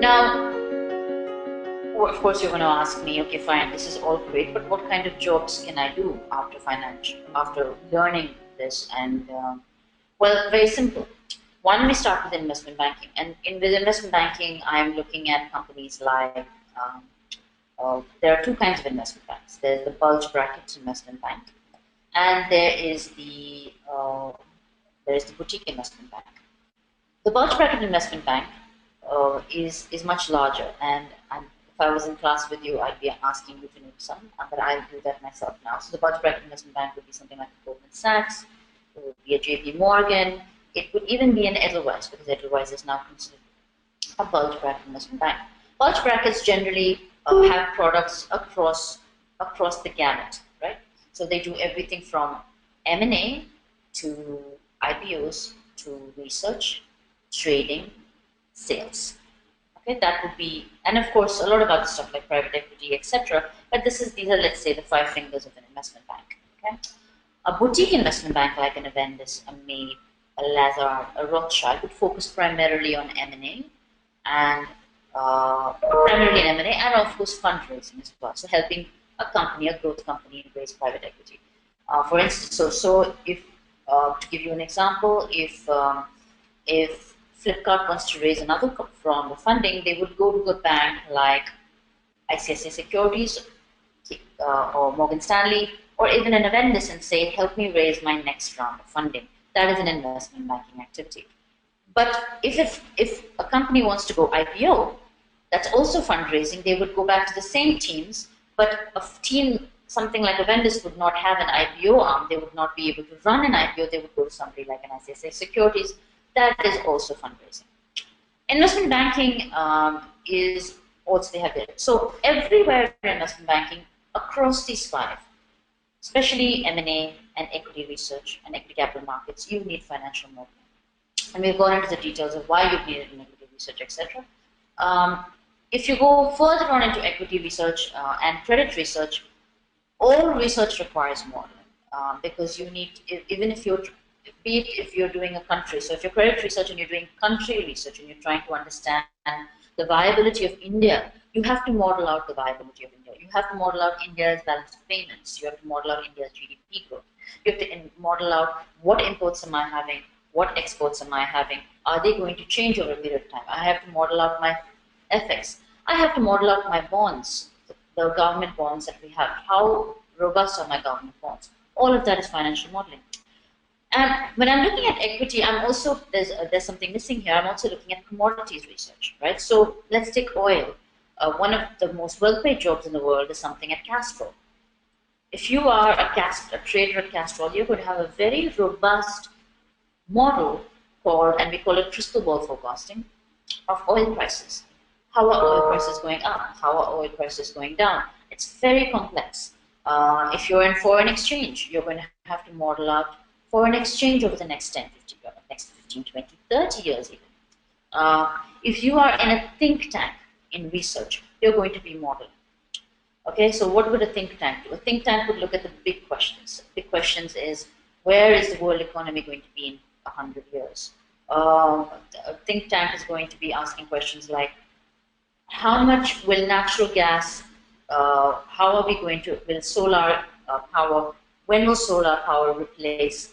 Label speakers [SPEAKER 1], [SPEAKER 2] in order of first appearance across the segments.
[SPEAKER 1] Now, of course, you're going to ask me, okay, fine, this is all great, but what kind of jobs can I do after learning this? And well, very simple. One, we start with investment banking, and with investment banking, I'm looking at companies like there are two kinds of investment banks. There's the bulge bracket investment bank, and there is the boutique investment bank. The bulge bracket investment bank is much larger, and if I was in class with you, I'd be asking you to name some, but I'll do that myself now. So the bulge bracket investment bank would be something like Goldman Sachs, it would be a JP Morgan, it would even be an Edelweiss, because Edelweiss is now considered a bulge bracket investment bank. Bulge brackets generally have products across the gamut, right? So they do everything from M&A to IPOs to research, trading, sales. Okay, that would be, and of course a lot of other stuff like private equity, etc. But these are, let's say, the five fingers of an investment bank. Okay, a boutique investment bank like an Avendus, a May, a Lazard, a Rothschild would focus primarily on M&A and of course fundraising as well. So helping a growth company, raise private equity. For instance, so if to give you an example, if Flipkart wants to raise another round of funding, they would go to a bank like ICICI Securities or Morgan Stanley, or even an Avendus, and say, help me raise my next round of funding. That is an investment banking activity. But if a company wants to go IPO, that's also fundraising. They would go back to the same teams, but a team, something like Avendus, would not have an IPO arm. They would not be able to run an IPO. They would go to somebody like an ICICI Securities. That is also fundraising. Investment banking is also, they have it. So everywhere in investment banking, across these five, especially M&A and equity research and equity capital markets, you need financial modeling. And we've gone into the details of why you need it in equity research, etc. If you go further on into equity research and credit research, all research requires modeling because you need, even if you're doing a country, so if you're credit research and you're doing country research and you're trying to understand the viability of India, you have to model out the viability of India. You have to model out India's balance of payments. You have to model out India's GDP growth. You have to model out what imports am I having, what exports am I having, are they going to change over a period of time. I have to model out my FX. I have to model out my bonds, the government bonds that we have. How robust are my government bonds? All of that is financial modeling. And when I'm looking at equity, I'm also, there's something missing here. I'm also looking at commodities research, right? So let's take oil. One of the most well-paid jobs in the world is something at Castrol. If you are a trader at Castrol, you're going to have a very robust model called, and we call it crystal ball forecasting, of oil prices. How are oil prices going up? How are oil prices going down? It's very complex. If you're in foreign exchange, you're going to have to model out foreign exchange over the next 10, 15, 20, 30 years even. If you are in a think tank in research, you're going to be modeling. Okay, so what would a think tank do? A think tank would look at the big questions. Big questions is, where is the world economy going to be in 100 years? A think tank is going to be asking questions like, how much will natural gas, how are we going to, will solar power, when will solar power replace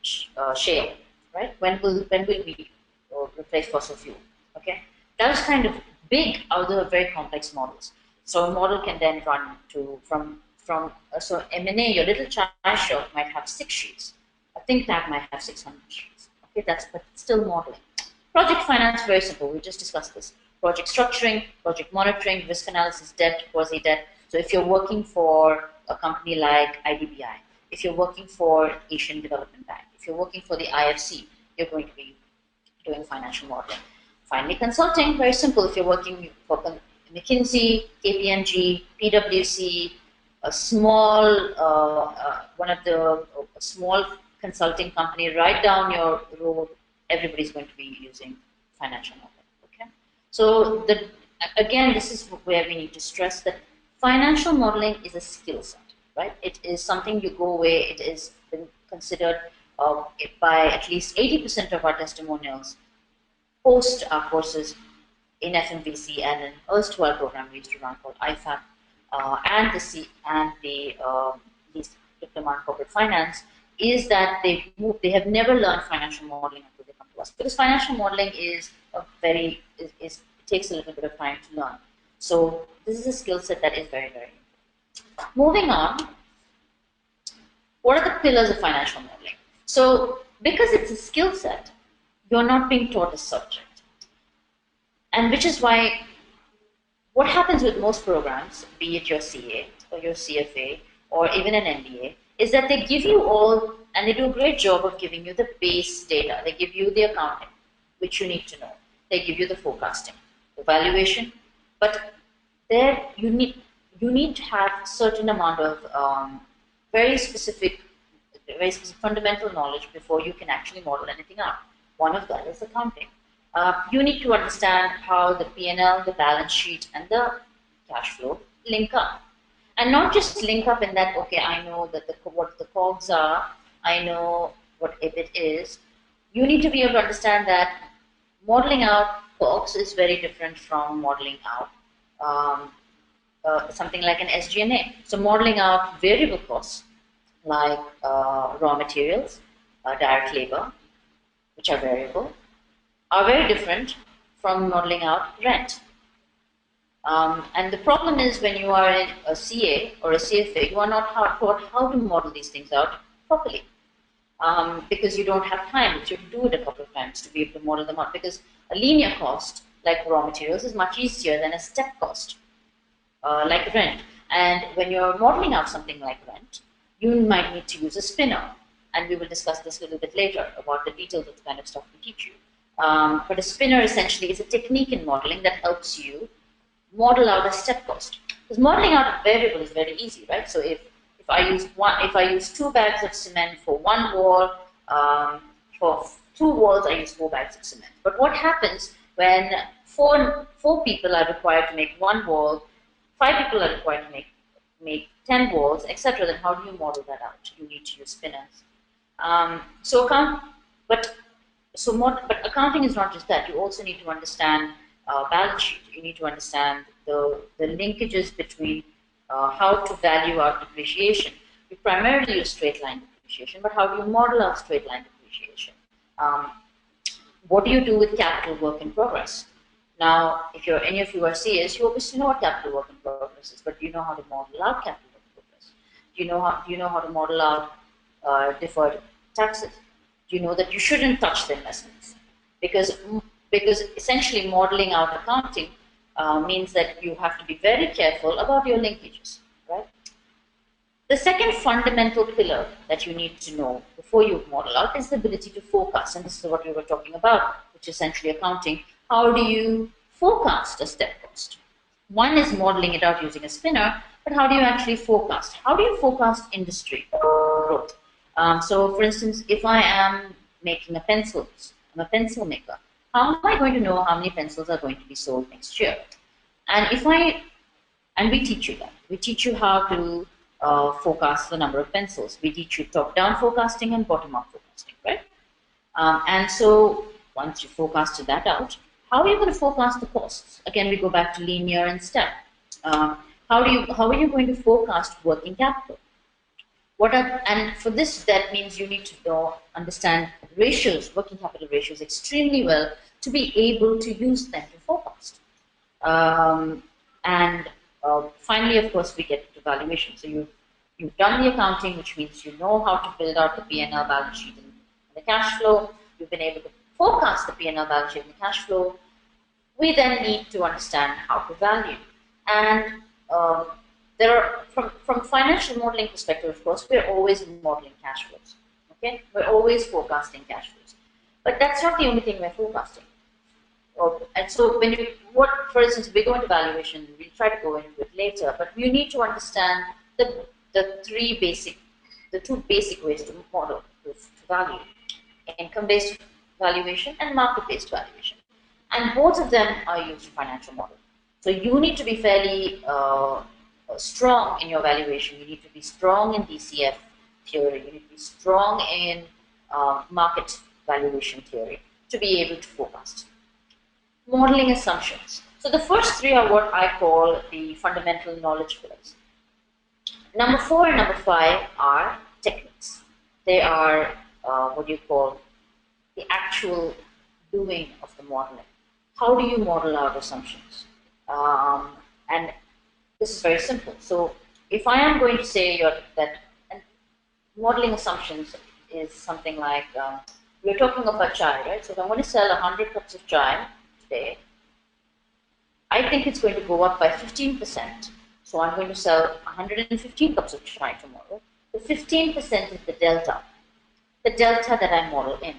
[SPEAKER 1] shale, right? When will we replace fossil fuel? Okay, that is kind of big. Other very complex models. So a model can then run to so M&A. Your little chai shop might have 6 sheets. A think tank might have 600 sheets. Okay, but still modeling. Project finance, very simple. We just discussed this. Project structuring, project monitoring, risk analysis, debt, quasi-debt. So if you're working for a company like IDBI, if you're working for Asian Development Bank, if you're working for the IFC, you're going to be doing financial modeling. Finally, consulting, very simple. If you're working for McKinsey, KPMG, PwC, a small, small consulting company right down your road, everybody's going to be using financial modeling. Okay, so again, this is where we need to stress that financial modeling is a skill set, right? It is something you go away. It is been considered by at least 80% of our testimonials post our courses. in FMVC and an erstwhile program we used to run called IFAC, and the diploma in corporate finance, is that they have never learned financial modeling until they come to us, because financial modeling is it takes a little bit of time to learn. So this is a skill set that is very, very important. Moving on, what are the pillars of financial modeling? So because it's a skill set, you're not being taught a subject. And which is why what happens with most programs, be it your CA or your CFA or even an MBA, is that they give you all, and they do a great job of giving you the base data. They give you the accounting, which you need to know. They give you the forecasting, the valuation, but there you need to have a certain amount of very specific fundamental knowledge before you can actually model anything out. One of that is accounting. You need to understand how the P&L, the balance sheet, and the cash flow link up. And not just link up in that, okay, I know that what the COGS are, I know what EBIT is. You need to be able to understand that modeling out COGS is very different from modeling out something like an SG&A. So modeling out variable costs like raw materials, direct labor, which are variable, are very different from modeling out rent. And the problem is when you are a CA or a CFA, you are not taught how to model these things out properly. Because you don't have time, but you have to do it a couple of times to be able to model them out. Because a linear cost, like raw materials, is much easier than a step cost, like rent. And when you're modeling out something like rent, you might need to use a spinner. And we will discuss this a little bit later about the details of the kind of stuff we teach you. But a spinner essentially is a technique in modeling that helps you model out a step cost. Because modeling out a variable is very easy, right? So if I use 2 bags of cement for one wall, for 2 walls I use 4 bags of cement. But what happens when four people are required to make 1 wall, 5 people are required to make 10 walls, etc.? Then how do you model that out? You need to use spinners. But accounting is not just that. You also need to understand balance sheet. You need to understand the linkages between how to value out depreciation. We primarily use straight line depreciation, but how do you model out straight line depreciation? What do you do with capital work in progress? Now, if any of you are CAs, you obviously know what capital work in progress is, but do you know how to model out capital work in progress? Do you know how to model out deferred taxes? Do you know that you shouldn't touch the investments? Because essentially modeling out accounting means that you have to be very careful about your linkages, right? The second fundamental pillar that you need to know before you model out is the ability to forecast, and this is what we were talking about, which is essentially accounting. How do you forecast a step cost? One is modeling it out using a spinner, but how do you actually forecast? How do you forecast industry growth? So, for instance, if I am making pencils, I'm a pencil maker. How am I going to know how many pencils are going to be sold next year? And we teach you that. We teach you how to forecast the number of pencils. We teach you top-down forecasting and bottom-up forecasting, right? And so once you forecasted that out, how are you going to forecast the costs? Again, we go back to linear and step. How are you going to forecast working capital? And for this, that means you need to understand ratios, working capital ratios extremely well to be able to use them to forecast. Finally, of course, we get to valuation. So you've done the accounting, which means you know how to build out the P&L balance sheet and the cash flow. You've been able to forecast the P&L balance sheet and the cash flow. We then need to understand how to value. And from financial modeling perspective, of course, we're always modeling cash flows. Okay, we're always forecasting cash flows, but that's not the only thing we're forecasting. And so, for instance, we go into valuation. We'll try to go into it later, but you need to understand the two basic ways to model to value: income-based valuation and market-based valuation. And both of them are used in financial modeling. So you need to be fairly strong in your valuation. You need to be strong in DCF theory. You need to be strong in market valuation theory to be able to forecast. Modeling assumptions. So the first three are what I call the fundamental knowledge pillars. Number 4 and number 5 are techniques. They are what you call the actual doing of the modeling. How do you model out assumptions? And this is very simple. So if I am going to say that and modeling assumptions is something like we're talking about chai, right? So if I'm going to sell 100 cups of chai today, I think it's going to go up by 15%. So I'm going to sell 115 cups of chai tomorrow. The 15% is the delta that I model in.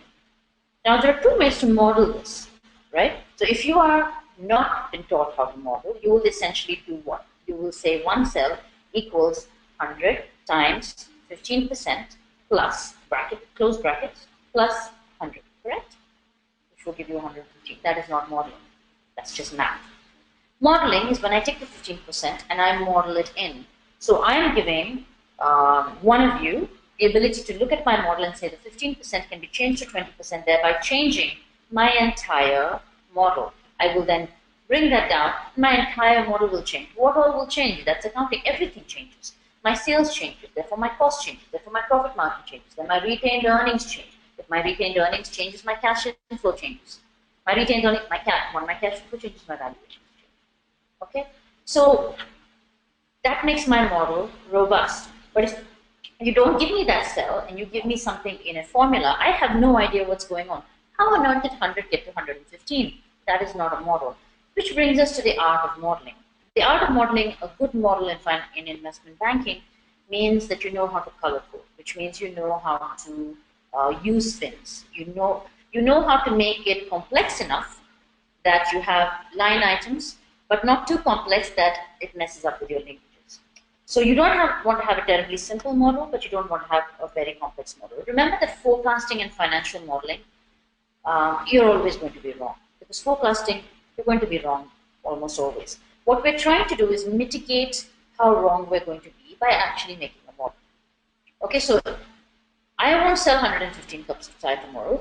[SPEAKER 1] Now there are two ways to model this, right? So if you are not been taught how to model, you will essentially do what? You will say one cell equals 100 times 15% plus close brackets, plus 100, correct? Which will give you 115. That is not modeling. That's just math. Modeling is when I take the 15% and I model it in. So I am giving one of you the ability to look at my model and say the 15% can be changed to 20%, thereby changing my entire model. I will then bring that down, my entire model will change. What all will change? That's accounting. Everything changes. My sales changes, therefore my cost changes, therefore my profit margin changes, then my retained earnings change. If my retained earnings changes, my cash inflow changes. My retained earnings, my cash inflow changes, my valuation changes. Okay? So that makes my model robust. But if you don't give me that cell and you give me something in a formula, I have no idea what's going on. How on earth did 100 get to 115? That is not a model. Which brings us to the art of modeling. The art of modeling, a good model in investment banking, means that you know how to color code, which means you know how to use fins. You know how to make it complex enough that you have line items, but not too complex that it messes up with your linkages. So you don't want to have a terribly simple model, but you don't want to have a very complex model. Remember that forecasting and financial modeling, you're always going to be wrong. Because forecasting, you're going to be wrong almost always. What we're trying to do is mitigate how wrong we're going to be by actually making a model. Okay, so I won't sell 115 cups of chai tomorrow,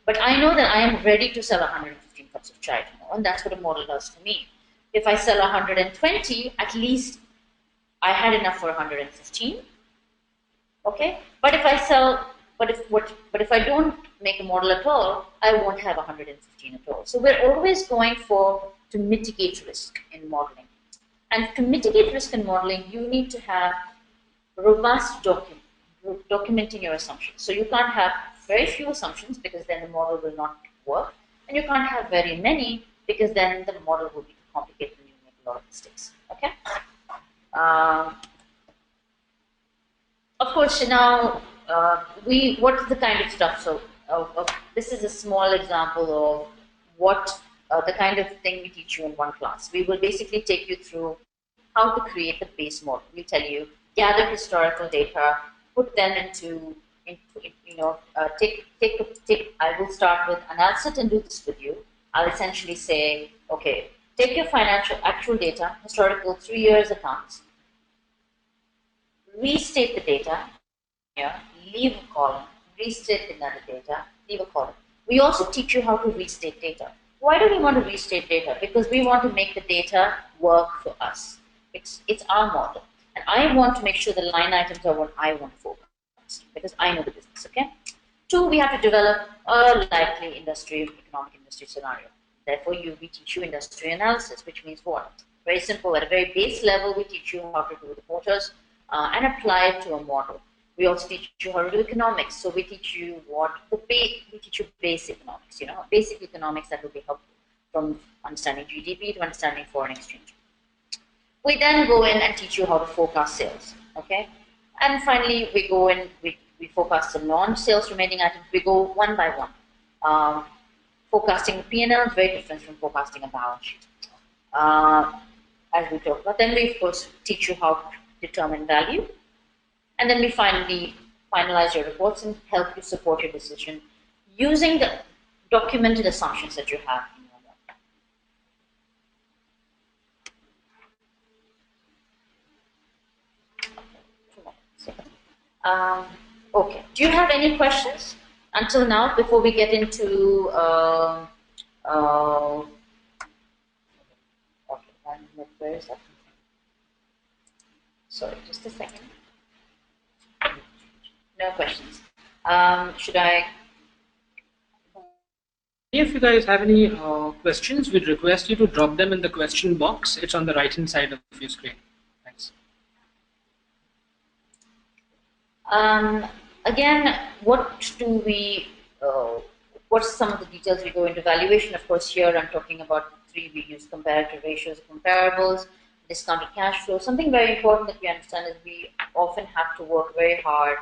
[SPEAKER 1] but I know that I am ready to sell 115 cups of chai tomorrow, and that's what a model does for me. If I sell 120, at least I had enough for 115. Okay, but if I sell, but if I don't make a model at all, I won't have 115 at all. So we're always going to mitigate risk in modeling, and to mitigate risk in modeling, you need to have robust documenting your assumptions. So you can't have very few assumptions because then the model will not work, and you can't have very many because then the model will be too complicated and you make a lot of mistakes. Okay. Of course, now what is the kind of stuff? So this is a small example of what the kind of thing we teach you in one class. We will basically take you through how to create the base model. We tell you gather historical data, put them into I will start with, and I'll sit and do this with you. I'll essentially say, okay, take your actual data, historical 3 years accounts, restate the data here, leave a column, restate another data, leave a column. We also teach you how to restate data. Why do we want to restate data? Because we want to make the data work for us. It's our model. And I want to make sure the line items are what I want to focus on, because I know the business, okay? 2, we have to develop a likely economic industry scenario. Therefore, we teach you industry analysis, which means what? Very simple. At a very base level, we teach you how to do the quotas and apply it to a model. We also teach you how to do economics. So we teach you we teach you base economics, basic economics that will be helpful, from understanding GDP to understanding foreign exchange. We then go in and teach you how to forecast sales, okay? And finally, we go in, we forecast the non-sales remaining items. We go one by one. Forecasting the P&L is very different from forecasting a balance sheet, as we talked about. Then we, of course, teach you how to determine value. And then we finally finalize your reports and help you support your decision using the documented assumptions that you have in your model. Okay. Do you have any questions until now before we get into Where is that? Sorry, just a second. No questions. Should I?
[SPEAKER 2] If you guys have any questions, we'd request you to drop them in the question box. It's on the right-hand side of your screen. Thanks.
[SPEAKER 1] Again, what do we? What's some of the details we go into valuation? Of course, here I'm talking about three. We use comparative ratios, comparables, discounted cash flow. Something very important that we understand is we often have to work very hard.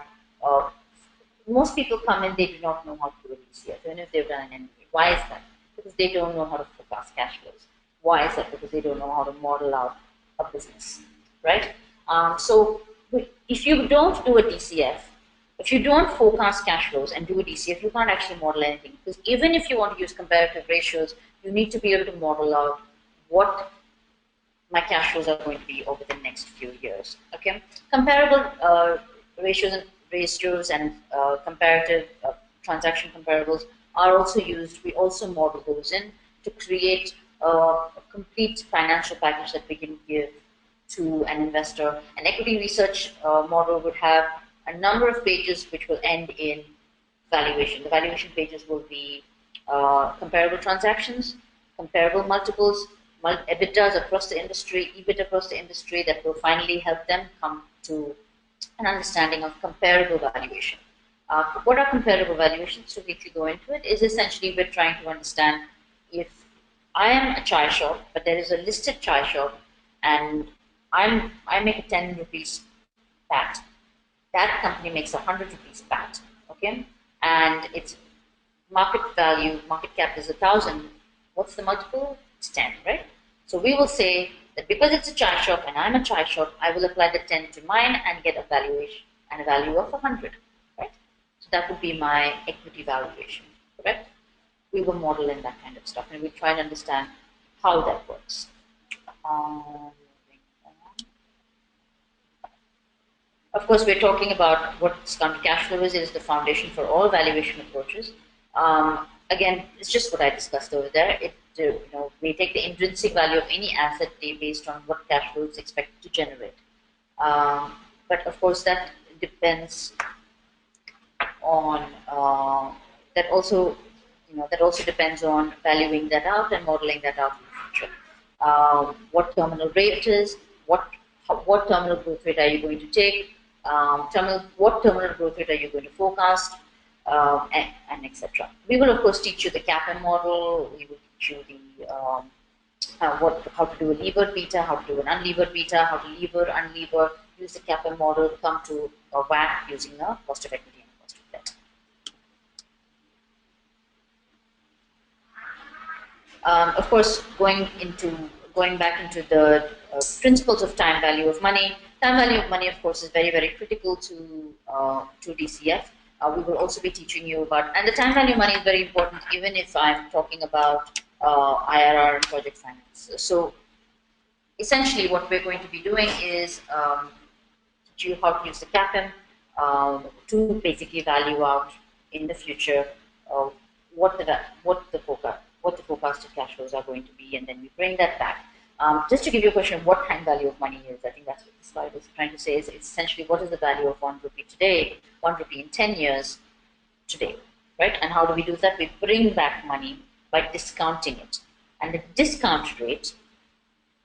[SPEAKER 1] Most people come in, they do not know how to do a DCF, even if they've done an MBA. Why is that? Because they don't know how to forecast cash flows. Why is that? Because they don't know how to model out a business, right? So if you don't do a DCF, if you don't forecast cash flows and do a DCF, you can't actually model anything. Because even if you want to use comparative ratios, you need to be able to model out what my cash flows are going to be over the next few years. Okay, comparable ratios and comparative transaction comparables are also used. We also model those in to create a complete financial package that we can give to an investor. An equity research model would have a number of pages which will end in valuation. The valuation pages will be comparable transactions, comparable multiples, EBITDAs across the industry, EBIT across the industry, that will finally help them come to an understanding of comparable valuation. What are comparable valuations? To quickly go into it, is essentially we're trying to understand if I am a chai shop, but there is a listed chai shop, and I make a 10 rupees pat. That company makes 100 rupees pat, okay? And its market value, market cap is 1,000. What's the multiple? It's 10, right? So we will say that because it's a chai shop and I'm a chai shop, I will apply the 10 to mine and get a valuation and a value of 100, right? So that would be my equity valuation, correct? We will model in that kind of stuff, and we try and understand how that works. Of course, we're talking about what discounted cash flow is. It is the foundation for all valuation approaches. Again, it's just what I discussed over there. We take the intrinsic value of any asset based on what cash flow is expected to generate. But of course, that depends on that also depends on valuing that out and modeling that out in the future. What terminal rate is, what terminal growth rate are you going to take, what terminal growth rate are you going to forecast, and etc. We will of course teach you the CAPM model. We will teach you the how to do a levered beta, how to do an unlevered beta, how to lever, unlever, use the CAPM model, come to a WACC using a cost of equity and cost of debt. Of course, going back into the principles of time value of money. Time value of money, of course, is very, very critical to DCF. We will also be teaching you about, and the time value of money is very important, even if I'm talking about IRR and project finance. So, essentially, what we're going to be doing is teach you how to use the CAPM to basically value out in the future what the forecasted cash flows are going to be, and then we bring that back. Just to give you a question of what time value of money is, I think that's what the slide is trying to say, is it's essentially what is the value of 1 rupee today, 1 rupee in 10 years today, right? And how do we do that? We bring back money by discounting it. And the discount rate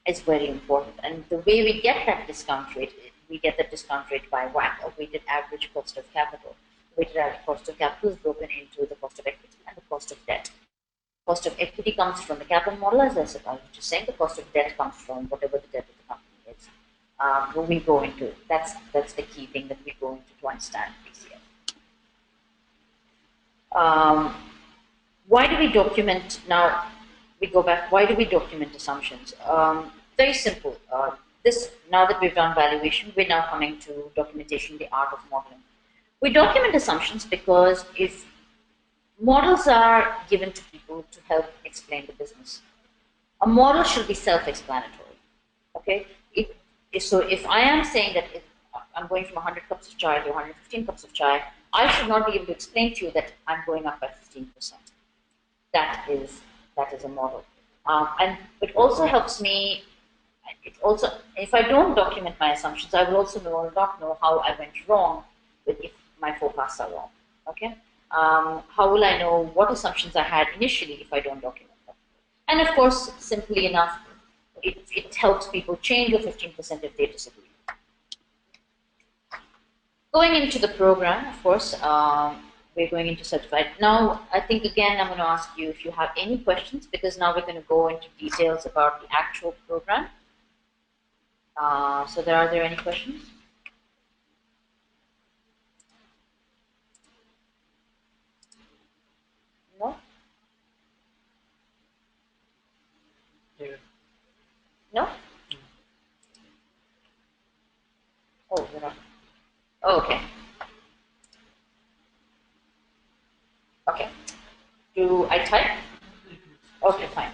[SPEAKER 1] is very important. And the way we get that discount rate, we get the discount rate by WACC, or weighted average cost of capital. Weighted average cost of capital is broken into the cost of equity and the cost of debt. Cost of equity comes from the CAPM model, as I was just saying. The cost of debt comes from whatever the debt of the company is. When we go into it, that's the key thing that we go into to understand DCF. Why do we document? Now we go back. Why do we document assumptions? Very simple. Now that we've done valuation, we're now coming to documentation, the art of modeling. We document assumptions because if models are given to people to help explain the business, a model should be self-explanatory. Okay. So if I am saying that if I'm going from 100 cups of chai to 115 cups of chai, I should not be able to explain to you that I'm going up by 15%. That is a model, and it also helps me it also, if I don't document my assumptions, I will also not know how I went wrong with if my forecasts are wrong. Okay, how will I know what assumptions I had initially if I don't document them? And of course, simply enough, it helps people change the 15% if they disagree. Going into the program, of course, we're going into certified. Now, I think again, I'm going to ask you if you have any questions, because now we're going to go into details about the actual program. So are there any questions? No?
[SPEAKER 2] Yeah.
[SPEAKER 1] No? Oh, you're not. Oh, okay. Okay. Do I type? Okay, fine.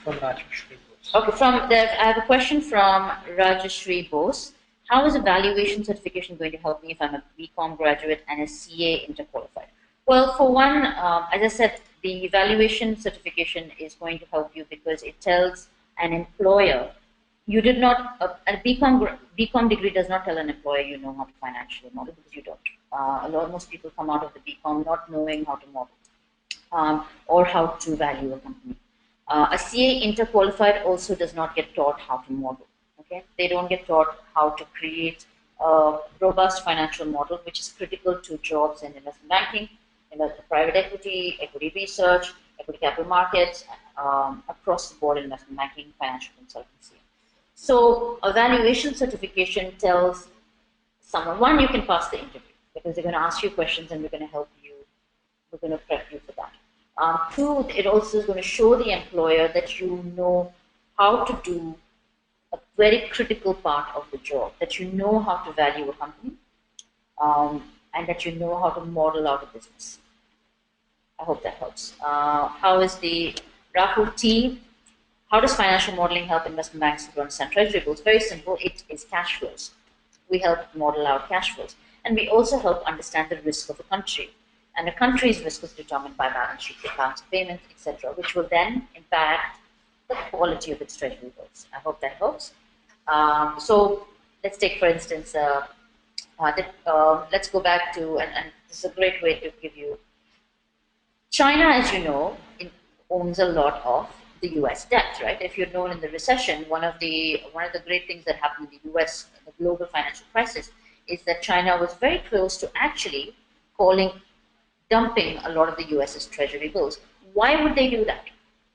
[SPEAKER 2] From Rajeshri.
[SPEAKER 1] Okay, I have a question from Rajeshri Bose. How is a valuation certification going to help me if I'm a BCom graduate and a CA interqualified? Well, for one, as I said, the valuation certification is going to help you because it tells an employer you did not, a BCom degree does not tell an employer you know how to financially model, because you don't. Most people come out of the BCom not knowing how to model or how to value a company. A CA interqualified also does not get taught how to model. Okay, they don't get taught how to create a robust financial model, which is critical to jobs in investment banking, in private equity, equity research, equity capital markets, across the board investment banking, financial consultancy. So a valuation certification tells someone, one, you can pass the interview because they're going to ask you questions and we're going to help you, we're going to prep you for that. Two, it also is going to show the employer that you know how to do a very critical part of the job, that you know how to value a company, and that you know how to model out a business. I hope that helps. How is the Rahul T? How does financial modeling help investment banks to understand treasury bills? Very simple. It is cash flows. We help model out cash flows, and we also help understand the risk of a country. And a country's risk is determined by balance sheet, accounts of payments, etc., which will then impact the quality of its treasury bills. I hope that helps. So let's take, for instance, let's go back to, and this is a great way to give you. China, as you know, owns a lot of the U.S. debt, right? If you're known in the recession, one of the great things that happened in the U.S. the global financial crisis is that China was very close to actually dumping a lot of the U.S.'s treasury bills. Why would they do that,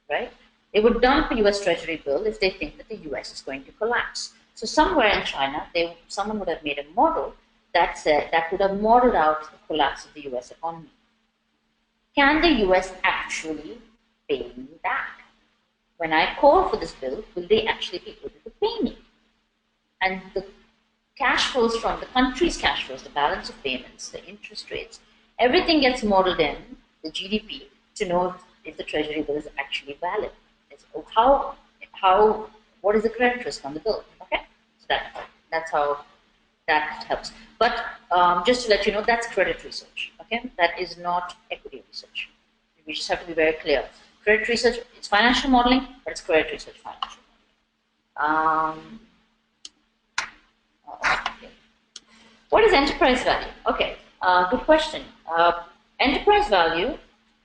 [SPEAKER 1] right? They would dump a U.S. treasury bill if they think that the U.S. is going to collapse. So somewhere in China, someone would have made a model that would have modeled out the collapse of the U.S. economy. Can the U.S. actually pay me back? When I call for this bill, will they actually be able to pay me? And the cash flows from the country's cash flows, the balance of payments, the interest rates, everything gets modeled in, the GDP, to know if the treasury bill is actually valid. What is the credit risk on the bill? Okay, so that's how that helps. But just to let you know, that's credit research. Okay, that is not equity research. We just have to be very clear. Credit research, it's financial modeling, but it's credit research financial modeling. Okay. What is enterprise value? Okay, good question. Enterprise value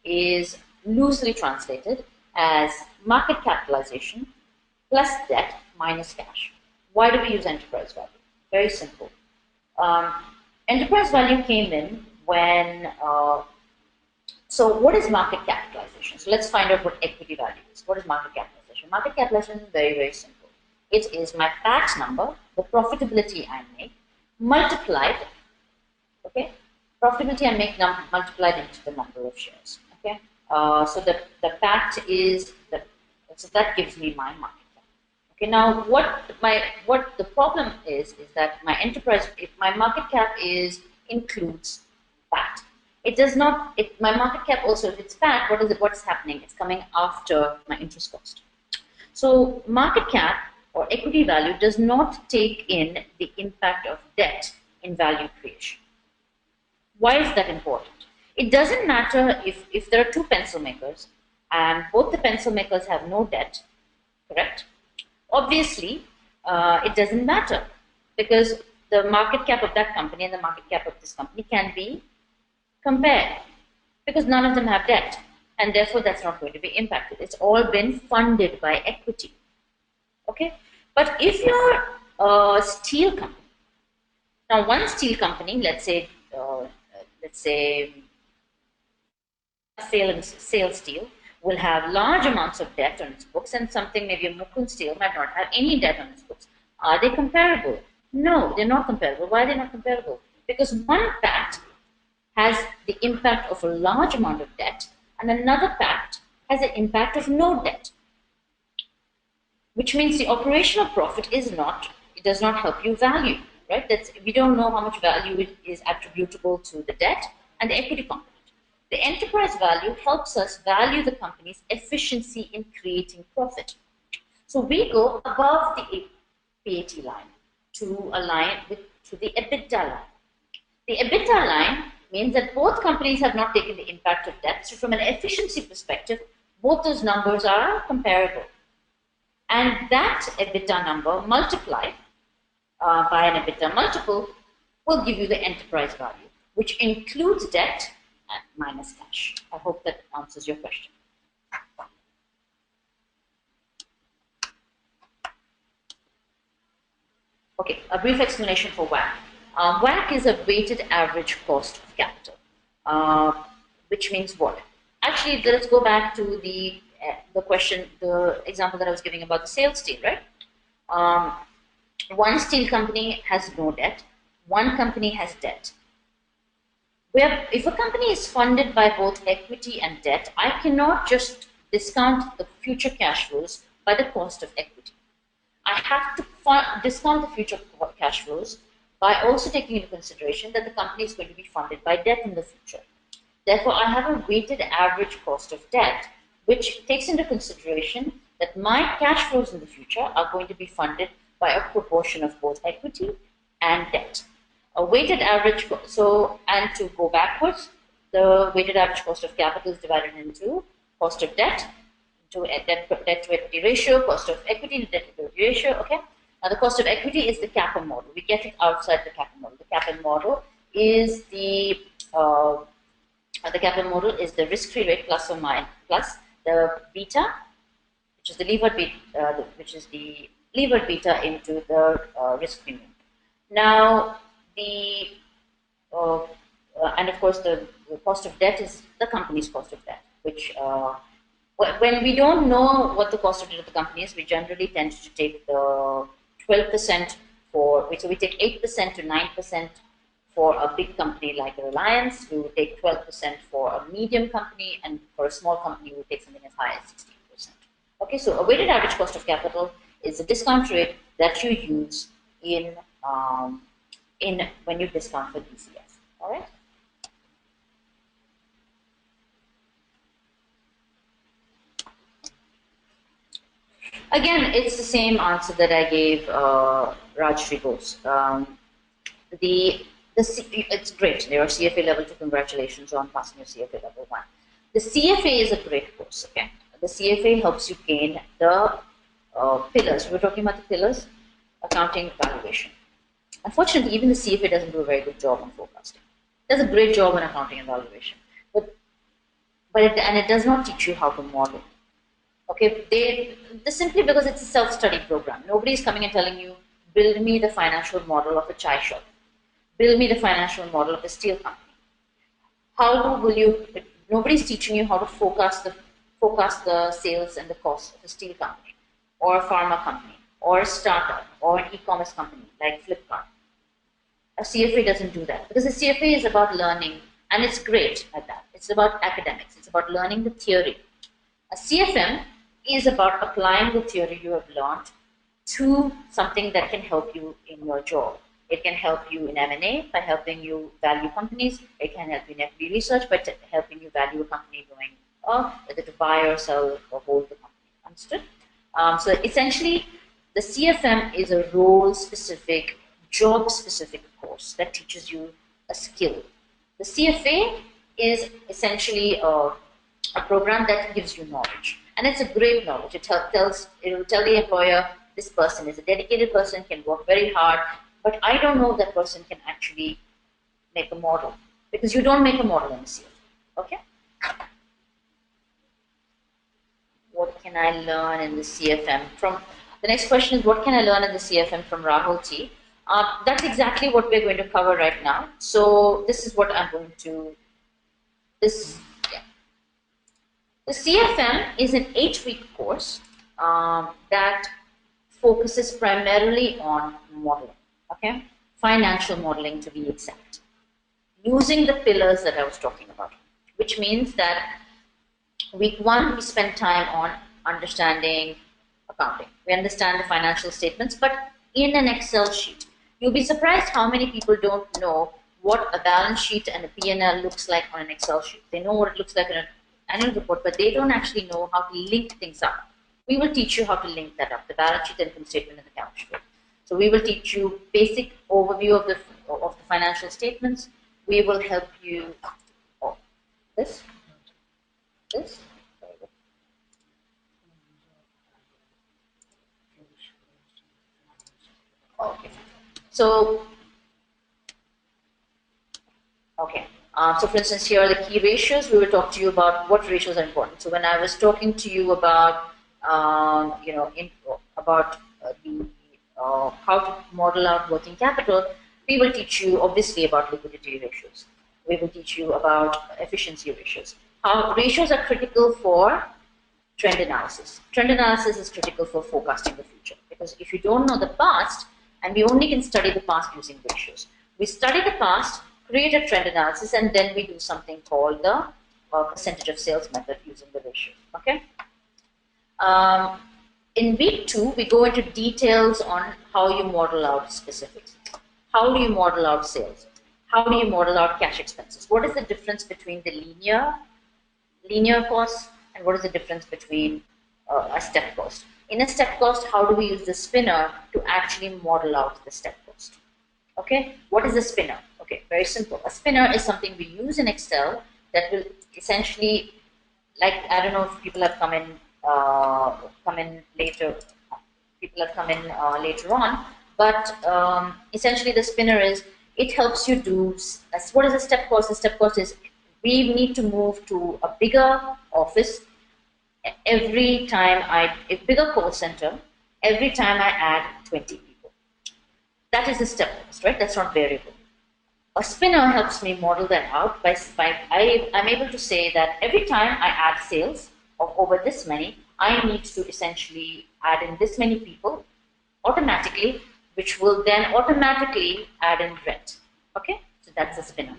[SPEAKER 1] is loosely translated as market capitalization plus debt minus cash. Why do we use enterprise value? Very simple. Enterprise value came in when, so what is market capitalization? So let's find out what equity value is. What is market capitalization? Market capitalization is very, very simple. It is my PAT number, the profitability I make, multiplied, okay? Profitability I make multiplied into the number of shares, okay? So the PAT is, so that gives me my market cap. Okay, now what the problem is that my enterprise, if my market cap includes PAT. It does not, my market cap also, if it's PAT, what's happening? It's coming after my interest cost. So market cap or equity value does not take in the impact of debt in value creation. Why is that important? It doesn't matter if there are two pencil makers and both the pencil makers have no debt, correct? Obviously, it doesn't matter, because the market cap of that company and the market cap of this company can be compared, because none of them have debt, and therefore that's not going to be impacted. It's all been funded by equity. Okay, but if you're a steel company, now one steel company, let's say Sale Steel will have large amounts of debt on its books, and something maybe a Mukund Steel might not have any debt on its books. Are they comparable? No, they're not comparable. Why are they not comparable? Because one pact has the impact of a large amount of debt, and another pact has an impact of no debt, which means the operational profit is not, it does not help you value, right? We don't know how much value is attributable to the debt and the equity component. The enterprise value helps us value the company's efficiency in creating profit. So we go above the PAT line to align to the EBITDA line. The EBITDA line means that both companies have not taken the impact of debt. So from an efficiency perspective, both those numbers are comparable. And that EBITDA number multiplied by an EBITDA multiple will give you the enterprise value, which includes debt minus cash. I hope that answers your question. Okay, a brief explanation for WACC. WACC is a weighted average cost of capital, which means what? Actually, let's go back to the question, the example that I was giving about the sales steel, right? One steel company has no debt, one company has debt. If a company is funded by both equity and debt, I cannot just discount the future cash flows by the cost of equity. I have to discount the future cash flows by also taking into consideration that the company is going to be funded by debt in the future. Therefore, I have a weighted average cost of debt, which takes into consideration that my cash flows in the future are going to be funded by a proportion of both equity and debt. A weighted average, and to go backwards, the weighted average cost of capital is divided into cost of debt, to debt to equity ratio, cost of equity to debt to equity ratio. Okay. Now the cost of equity is the CAPM model. We get it outside the CAPM model. The CAPM model is the risk-free rate plus or minus plus the beta, which is the levered beta into the risk premium. Now and of course the cost of debt is the company's cost of debt, which when we don't know what the cost of debt of the company is, we generally tend to take the 12% so we take 8% to 9% for a big company like Reliance. We would take 12% for a medium company, and for a small company, we would take something as high as 16%. Okay, so a weighted average cost of capital is a discount rate that you use in when you discount for DCF. All right. Again, it's the same answer that I gave Rajshri Bose. It's great. You're CFA level 2. Congratulations on passing your CFA level 1. The CFA is a great course. Okay, the CFA helps you gain the pillars. We're talking about the pillars: accounting, valuation. Unfortunately, even the CFA doesn't do a very good job on forecasting. It does a great job on accounting and valuation, but it does not teach you how to model. Okay, they simply because it's a self-study program. Nobody's coming and telling you, build me the financial model of a chai shop, build me the financial model of a steel company. How will you? Nobody's teaching you how to forecast the sales and the cost of a steel company, or a pharma company, or a startup, or an e-commerce company like Flipkart. A CFA doesn't do that, because the CFA is about learning, and it's great at that. It's about academics. It's about learning the theory. A CFM is about applying the theory you have learned to something that can help you in your job. It can help you in M&A by helping you value companies. It can help you in FD research by helping you value a company going whether to buy or sell or hold the company. Understood? So essentially, the CFM is a role-specific, job-specific course that teaches you a skill. The CFA is essentially a program that gives you knowledge, and it's a great knowledge. It will tell the employer, this person is a dedicated person, can work very hard, but I don't know if that person can actually make a model, because you don't make a model in the CFM. Okay? What can I learn in the CFM from? The next question is, what can I learn in the CFM from Rahul T? That's exactly what we're going to cover right now. So this is what I'm going to. Yeah. The CFM is an 8-week course that focuses primarily on modeling. Okay, financial modeling to be exact, using the pillars that I was talking about, which means that week 1 we spend time on understanding accounting. We understand the financial statements, but in an Excel sheet. You'll be surprised how many people don't know what a balance sheet and a P&L looks like on an Excel sheet. They know what it looks like in an annual report, but they don't actually know how to link things up. We will teach you how to link that up, the balance sheet, income statement, and the cash flow. So we will teach you basic overview of the financial statements. We will help you. Oh, this. Okay. So, okay. So for instance, here are the key ratios. We will talk to you about what ratios are important. So when I was talking to you about, how to model out working capital, we will teach you obviously about liquidity ratios. We will teach you about efficiency ratios. How ratios are critical for trend analysis. Trend analysis is critical for forecasting the future, because if you don't know the past, and we only can study the past using ratios. We study the past, create a trend analysis, and then we do something called the percentage of sales method using the ratio. Okay. In week 2, we go into details on how you model out specifics. How do you model out sales? How do you model out cash expenses? What is the difference between the linear costs, and what is the difference between a step cost? In a step cost, how do we use the spinner to actually model out the step cost? Okay, what is a spinner? Okay, very simple. A spinner is something we use in Excel that will essentially, like, I don't know if people have come in later. People have come in later on, but essentially the spinner is, it helps you do. What is a step cost? The step cost is, we need to move to a bigger office every time a bigger call center, every time I add 20 people. That is the step cost, right? That's not variable. A spinner helps me model that out I'm able to say that every time I add sales of over this many, I need to essentially add in this many people automatically, which will then automatically add in rent. Okay, so that's a spinner.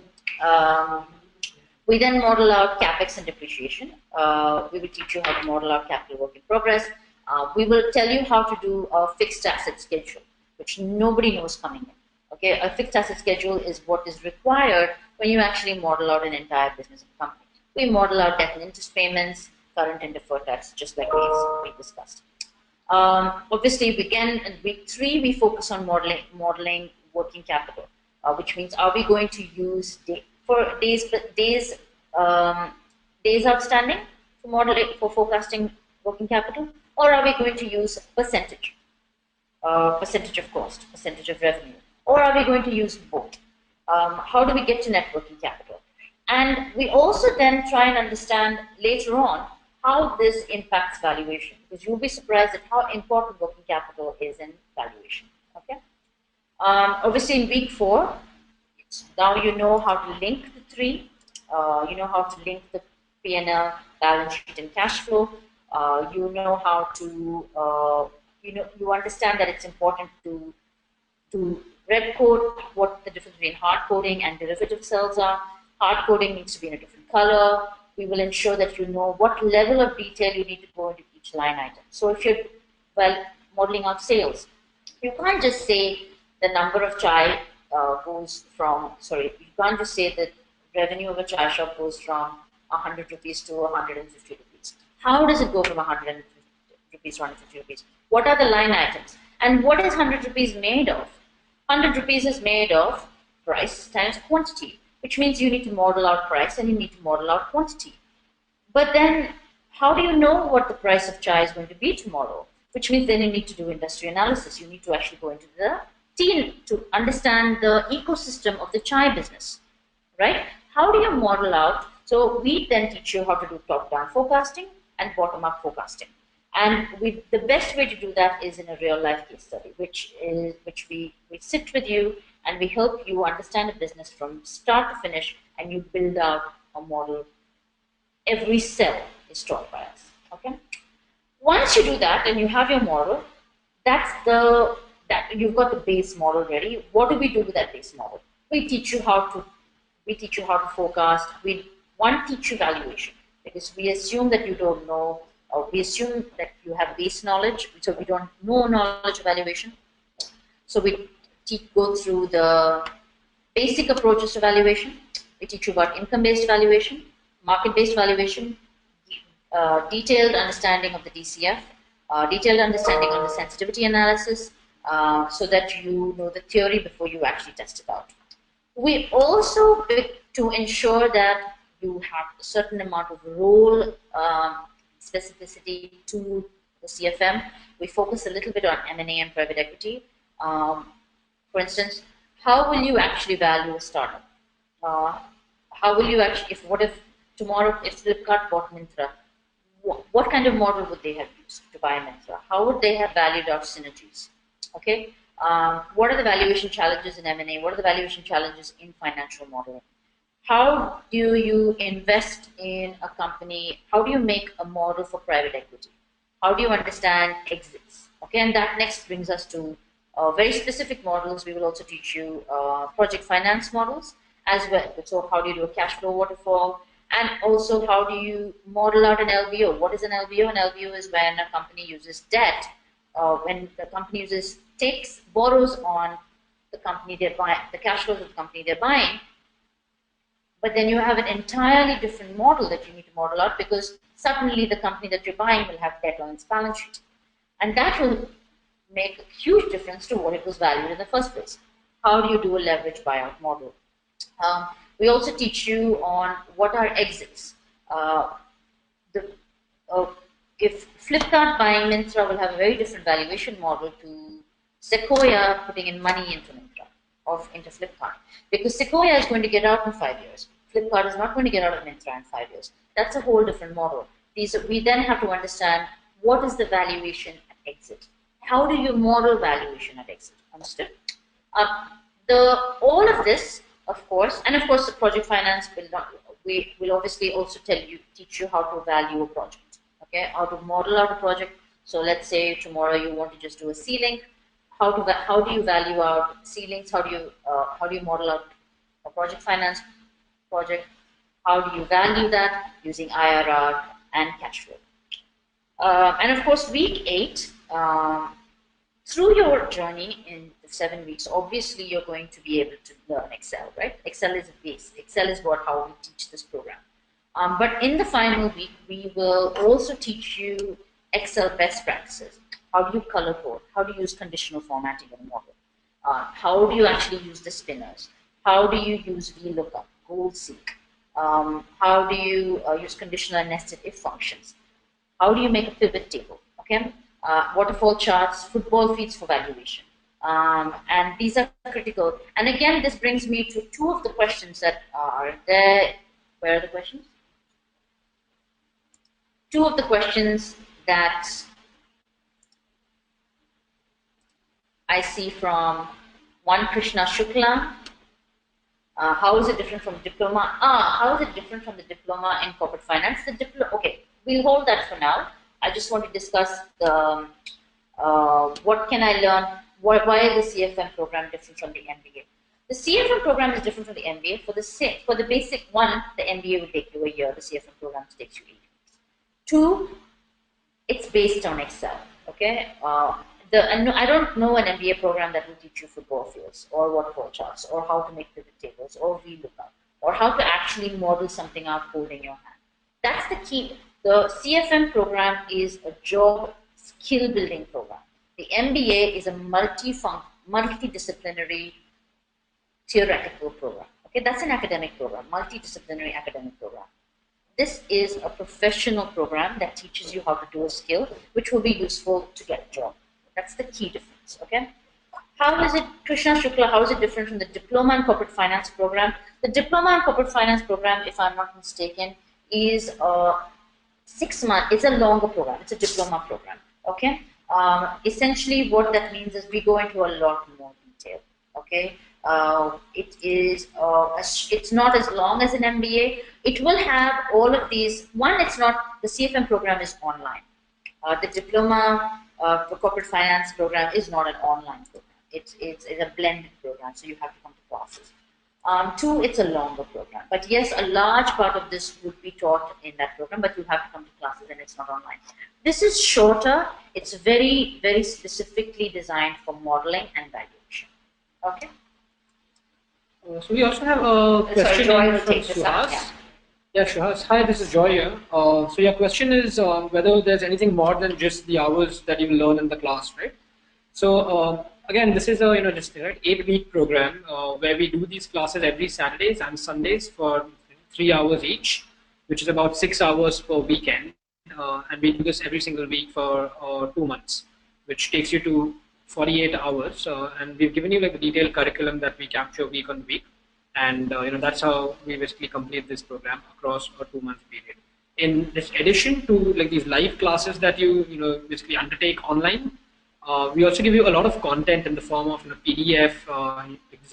[SPEAKER 1] We then model out capex and depreciation. We will teach you how to model out capital work in progress. We will tell you how to do a fixed asset schedule, which nobody knows coming in. Okay, a fixed asset schedule is what is required when you actually model out an entire business and company. We model out debt and interest payments, current and deferred tax, just like we discussed. Obviously, in week 3, we focus on modeling working capital, which means, are we going to use days outstanding for forecasting working capital, or are we going to use percentage of cost, percentage of revenue, or are we going to use both? How do we get to net working capital? And we also then try and understand later on how this impacts valuation, because you'll be surprised at how important working capital is in valuation. Okay. Obviously, in week 4, now you know how to link the 3. You know how to link the P&L, balance sheet, and cash flow. You know how to you understand that it's important to red code what the difference between hard coding and derivative cells are. Hard coding needs to be in a different color. We will ensure that you know what level of detail you need to go into each line item. So if you're modeling out sales, you can't just say the number of chai goes from, you can't just say that revenue of a chai shop goes from 100 rupees to 150 rupees. How does it go from 150 rupees to 150 rupees? What are the line items? And what is 100 rupees made of? 100 rupees is made of price times quantity, which means you need to model out price and you need to model out quantity. But then, how do you know what the price of chai is going to be tomorrow? which means then you need to do industry analysis. You need to actually go into the team to understand the ecosystem of the chai business, right? How do you model out? So we then teach you how to do top-down forecasting and bottom-up forecasting. And the best way to do that is in a real-life case study, which we sit with you and we help you understand a business from start to finish, and you build out a model. Every cell is taught by us. Okay. Once you do that and you have your model, that you've got the base model ready. What do we do with that base model? We teach you how to forecast. We teach you valuation, because we assume that you don't know, or we assume that you have base knowledge, so we don't know knowledge of valuation. So we go through the basic approaches to valuation. We teach you about income-based valuation, market-based valuation, detailed understanding of the DCF, detailed understanding on the sensitivity analysis, so that you know the theory before you actually test it out. We also, to ensure that you have a certain amount of role specificity to the CFM, we focus a little bit on M&A and private equity. For instance, how will you actually value a startup? How will you actually, if tomorrow, if Flipkart bought Myntra, what kind of model would they have used to buy Myntra? How would they have valued out synergies? Okay, what are the valuation challenges in M&A? What are the valuation challenges in financial modeling? How do you invest in a company? How do you make a model for private equity? How do you understand exits? Okay, and that next brings us to very specific models. We will also teach you project finance models as well. So how do you do a cash flow waterfall? And also, how do you model out an LBO? What is an LBO? An LBO is when a company uses debt, when the company borrows on the company they're buying, the cash flows of the company they're buying, but then you have an entirely different model that you need to model out, because suddenly the company that you're buying will have debt on its balance sheet. And that will make a huge difference to what it was valued in the first place. How do you do a leverage buyout model? We also teach you on what are exits. If Flipkart buying Myntra will have a very different valuation model to Sequoia putting in money into Myntra or into Flipkart, because Sequoia is going to get out in 5 years. Flipkart is not going to get out of Myntra in 5 years. That's a whole different model. We then have to understand what is the valuation at exit. How do you model valuation at exit? Understood? All of this, of course, and of course, the project finance we will obviously also teach you how to value a project. Okay, how to model out a project. So let's say tomorrow you want to just do a ceiling. How do you value out ceilings? How do you model out a project finance project? How do you value that using IRR and cash flow? And of course, week 8. Through your journey in the 7 weeks, obviously you're going to be able to learn Excel, right? Excel is a base. Excel is how we teach this program. But in the final week, we will also teach you Excel best practices. How do you color code? How do you use conditional formatting in a model? How do you actually use the spinners? How do you use VLOOKUP, goal seek? How do you use conditional and nested if functions? How do you make a pivot table? Okay. Waterfall charts, football feeds for valuation. And these are critical. And again, this brings me to 2 of the questions that are there. Where are the questions? 2 of the questions that I see from one, Krishna Shukla. How is it different from diploma? How is it different from the diploma in corporate finance? Okay, we'll hold that for now. I just want to discuss the what can I learn? Why is the CFM program different from the MBA? The CFM program is different from the MBA. For the basic one, the MBA will take you a year. The CFM program takes you 8 weeks. 2, it's based on Excel. Okay. I don't know an MBA program that will teach you football fields or waterfall charts or how to make pivot tables or VLOOKUP or how to actually model something out holding your hand. That's the key. The CFM program is a job skill building program. The MBA is a multidisciplinary theoretical program. Okay, that's an academic program, multidisciplinary academic program. This is a professional program that teaches you how to do a skill which will be useful to get a job. That's the key difference, okay? How is it, Krishna Shukla, how is it different from the Diploma in Corporate Finance program? The Diploma in Corporate Finance program, if I'm not mistaken, is 6 months. It's a longer program. It's a diploma program, okay? Essentially, what that means is we go into a lot more detail, okay? It's not as long as an MBA. It will have all of these. One, it's not, the CFM program is online. The Diploma for Corporate Finance program is not an online program. It's a blended program, so you have to come to classes. Two, it's a longer program. But yes, a large part of this would be taught in that program, but you have to come to classes and it's not online. This is shorter. It's very, very specifically designed for modeling and valuation. Okay?
[SPEAKER 2] So we also have a question
[SPEAKER 1] Joy
[SPEAKER 2] from Suhas. Yeah, Suhas. Hi, this is Joy here. So your question is whether there's anything more than just the hours that you learn in the class, right? So again, this is a just 8-week program where we do these classes every Saturdays and Sundays for 3 hours each, which is about 6 hours per weekend, and we do this every single week for 2 months, which takes you to 48 hours. And we've given you like the detailed curriculum that we capture week on week, and that's how we basically complete this program across a 2-month period. In this addition to like these live classes that you basically undertake online. We also give you a lot of content in the form of PDF,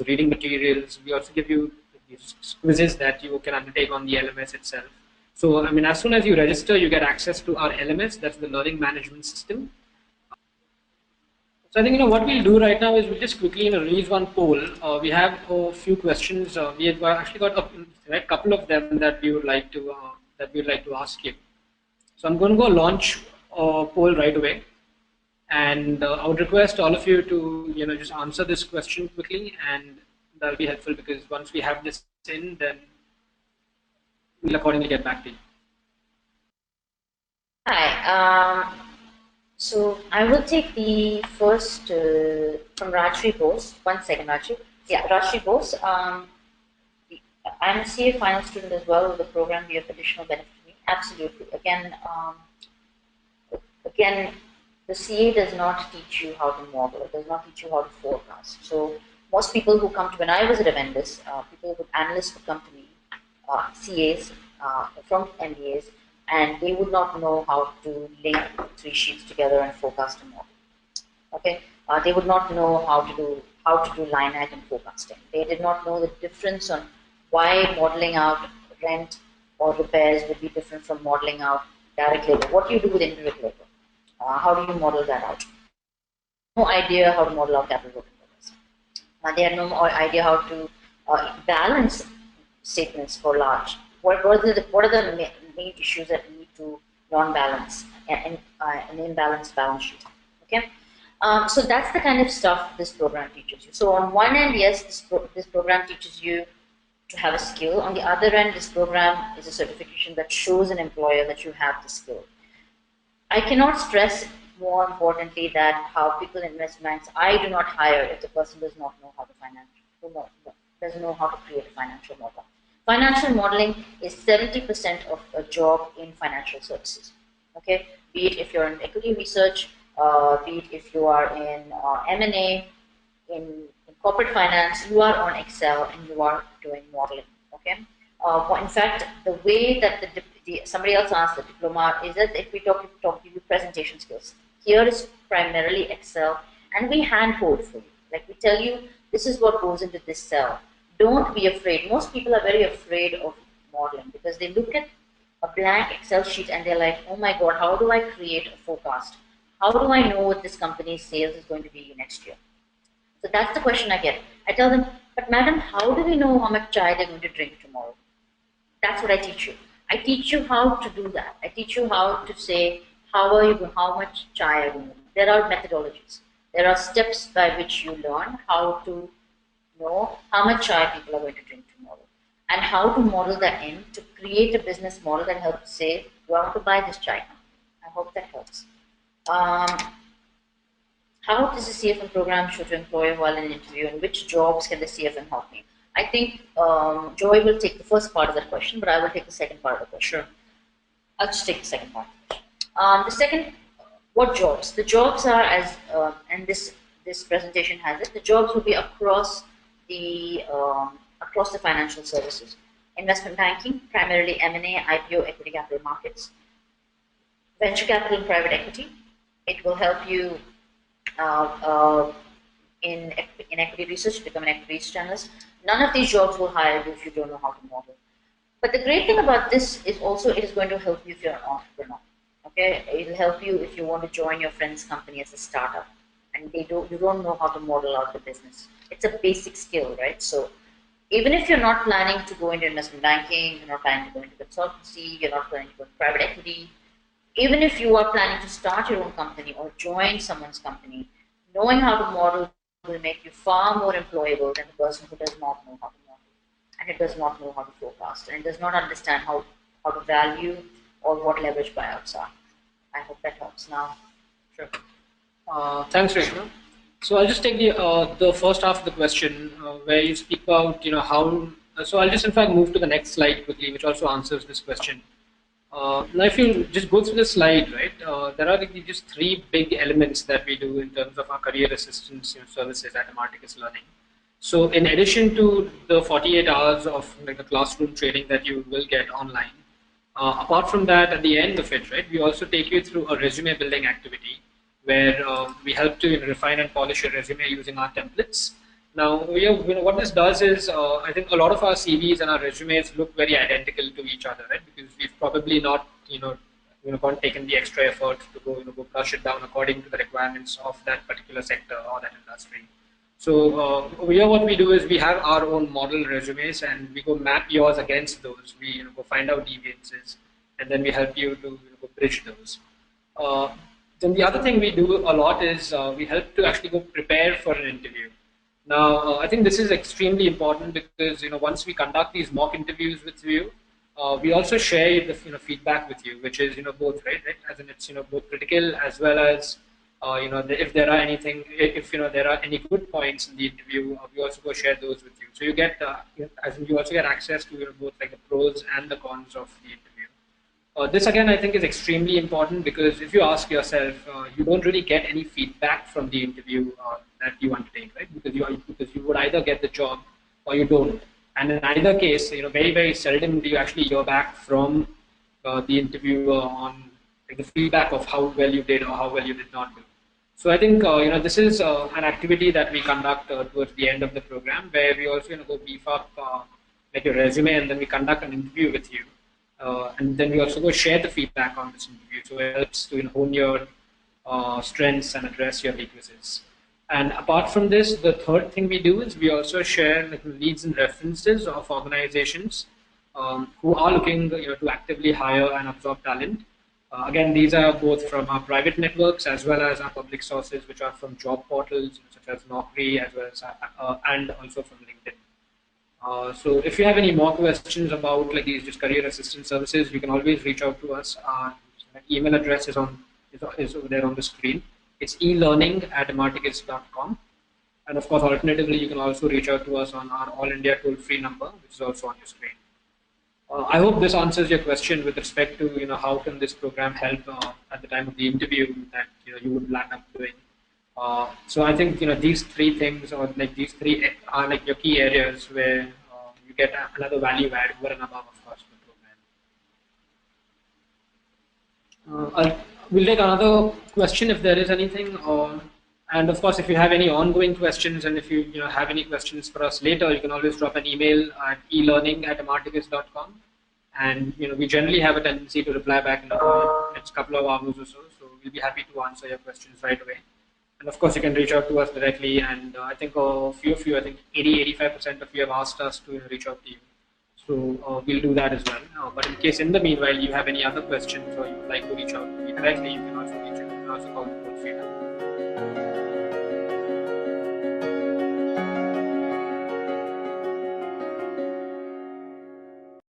[SPEAKER 2] reading materials. We also give you these quizzes that you can undertake on the LMS itself. So, I mean, as soon as you register, you get access to our LMS, that's the Learning Management System. So I think what we'll do right now is we'll just quickly release one poll. We have a few questions. We have actually got a couple of them that we would like to ask you. So I'm going to go launch a poll right away. And I would request all of you to just answer this question quickly, and that'll be helpful because once we have this in, then we'll accordingly get back to you.
[SPEAKER 1] Hi. So I will take the first from Rajshri Bose. 1 second, Rajshri. Yeah, Rajshri Bose. I'm a CA final student as well. Will the program be of additional benefit to me? Absolutely. Again. The CA does not teach you how to model. It does not teach you how to forecast. So most people who come to, when I was at Avendus, analysts would come to me, CAs from MBAs, and they would not know how to link 3 sheets together and forecast a model. Okay, they would not know how to do line item forecasting. They did not know the difference on why modeling out rent or repairs would be different from modeling out direct labor. What do you do with indirect labor? How do you model that out? No idea how to model out capital work in progress. They had no idea how to balance statements for large. What are the main issues that lead to non-balance and an imbalanced balance sheet? Okay, so that's the kind of stuff this program teaches you. So on one end, yes, this program teaches you to have a skill. On the other end, this program is a certification that shows an employer that you have the skill. I cannot stress more importantly that how people in investment banks, I do not hire if the person does not know how to doesn't know how to create a financial model. Financial modeling is 70% of a job in financial services. Okay, be it if you're in equity research, be it if you are in M&A, in corporate finance, you are on Excel and you are doing modeling. Okay. In fact, the way that somebody else asked the diploma is that if we talk to you presentation skills, here is primarily Excel, and we handhold for you. Like we tell you, this is what goes into this cell. Don't be afraid. Most people are very afraid of modeling because they look at a blank Excel sheet and they're like, oh my God, how do I create a forecast? How do I know what this company's sales is going to be next year? So that's the question I get. I tell them, but madam, how do we know how much chai they're going to drink tomorrow? That's what I teach you. I teach you how to do that. I teach you how to say, how much chai are you going to drink? There are methodologies. There are steps by which you learn how to know how much chai people are going to drink tomorrow and how to model that in to create a business model that helps say, do I want to buy this chai now? I hope that helps. How does the CFM program show to employer while in an interview, and which jobs can the CFM help me? I think Joy will take the first part of that question, but I will take the second part of the question.
[SPEAKER 2] Sure.
[SPEAKER 1] I'll just take the second part. The second, what jobs? The jobs are and this presentation has it. The jobs will be across the financial services, investment banking, primarily M&A, IPO, equity capital markets, venture capital and private equity. It will help you in equity research, become an equity research analyst. None of these jobs will hire you if you don't know how to model. But the great thing about this is also it is going to help you if you're an entrepreneur. Okay, it will help you if you want to join your friend's company as a startup, and you don't know how to model out the business. It's a basic skill, right? So even if you're not planning to go into investment banking, you're not planning to go into consultancy, you're not planning to go into private equity, even if you are planning to start your own company or join someone's company, knowing how to model will make you far more employable than the person who does not know how to model, and it does not know how to forecast, and it does not understand how to value or what leverage buyouts are. I hope that helps now.
[SPEAKER 2] Sure. Thanks, Reshma. So I'll just take the first half of the question where you speak about how. So I'll just in fact move to the next slide quickly, which also answers this question. Now, if you just go through the slide, right, there are just three big elements that we do in terms of our career assistance services at Imarticus Learning. So, in addition to the 48 hours of like the classroom training that you will get online, apart from that, at the end of it, right, we also take you through a resume building activity where we help to refine and polish your resume using our templates. Now, what this does is, I think a lot of our CVs and our resumes look very identical to each other, right? Because we've probably not, gone taken the extra effort to go brush it down according to the requirements of that particular sector or that industry. So what we do is we have our own model resumes and we go map yours against those. We go find out deviances and then we help you to go bridge those. Then the other thing we do a lot is we help to actually go prepare for an interview. Now, I think this is extremely important because once we conduct these mock interviews with you, we also share the feedback with you, which is both right, as in it's both critical as well as if there are there are any good points in the interview, we also go share those with you. So you get as in you also get access to both like the pros and the cons of the interview. This again I think is extremely important because if you ask yourself, you don't really get any feedback from the interview that you undertake, right? Because you would either get the job or you don't. And in either case, very, very seldom do you actually hear back from the interviewer on like, the feedback of how well you did or how well you did not do. So I think this is an activity that we conduct towards the end of the program, where we also go beef up like your resume, and then we conduct an interview with you, and then we also go share the feedback on this interview. So it helps to hone your strengths and address your weaknesses. And apart from this, the third thing we do is we also share like, leads and references of organizations who are looking to actively hire and absorb talent. Again, these are both from our private networks as well as our public sources, which are from job portals such as Naukri, as well as and also from LinkedIn. So if you have any more questions about like these just career assistance services, you can always reach out to us. Our email address is over there on the screen. It's elearning@imarticus.com. And of course, alternatively, you can also reach out to us on our All India toll-free number, which is also on your screen. I hope this answers your question with respect to how can this program help at the time of the interview that you would land up doing. So I think these three things or like these three are like your key areas where you get another value add over and above, of course, the program. We'll take another question if there is anything. And of course, if you have any ongoing questions and if you have any questions for us later, you can always drop an email at elearning@imarticus.com. And we generally have a tendency to reply back in the next couple of hours or so. So we'll be happy to answer your questions right away. And of course, you can reach out to us directly. And I think a few of you, I think 80-85% of you have asked us to reach out to you. So we'll do that as well. But in case in the meanwhile you have any other questions or you would like to reach out to me directly, you can also reach out. You can also call the toll-free number.